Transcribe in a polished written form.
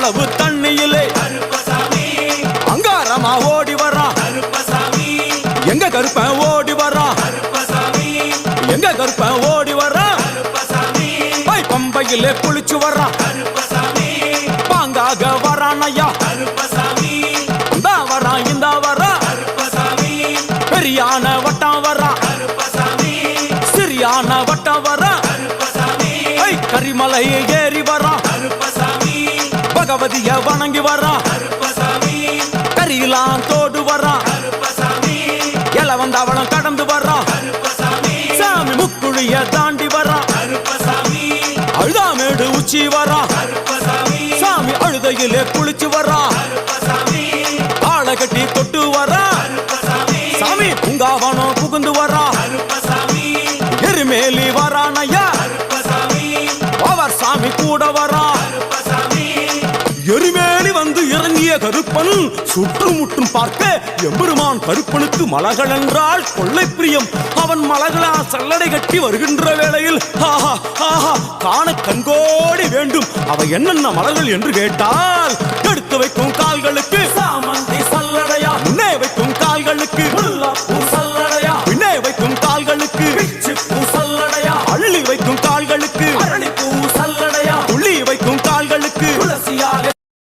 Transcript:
அவ்வளவு தண்ணியிலே அங்காரமா ஓடி வரான் எங்க கருப்பன் ஓடி வரான் எங்க கருப்பன் ஓடி வரான் பம்பையிலே குளிச்சு வரான் பாங்காக வரான் ஐயா இந்தா வரான் இந்த வரான் பெரியான வட்டம் வரான் சிறியான வட்டம் வரான் கரிமலை ஏறி வரான் பகவதிய வணங்கி வரான் கரியெல்லாம் தோடு வரான் எல வந்தவளம் கடந்து வரான் சாமி முக்குழிய தாண்டி வரான் அழுதாமேடு உச்சி வரான் சாமி அழுதையிலே குளிச்சு வரான் ஆளை கட்டி தொட்டு வரான் சாமி பூங்காவனம் புகுந்து வரான் எருமேலி வரான் ஐயா அவர் சாமி கூட வரான் எருமேலி வந்து இறங்கிய கருப்பன் சுற்றுமுற்றும் பார்க்க எம்பெருமான் கருப்பனுக்கு மலகள் என்றால் கொள்ளை பிரியம். அவன் மலகளா சல்லடை கட்டி வருகின்ற வேளையில் ஆஹா ஆஹா காண கண்கோடி வேண்டும். அவை என்னென்ன மலர்கள் என்று கேட்டால் எடுத்து வைக்கும் கால்களுக்கு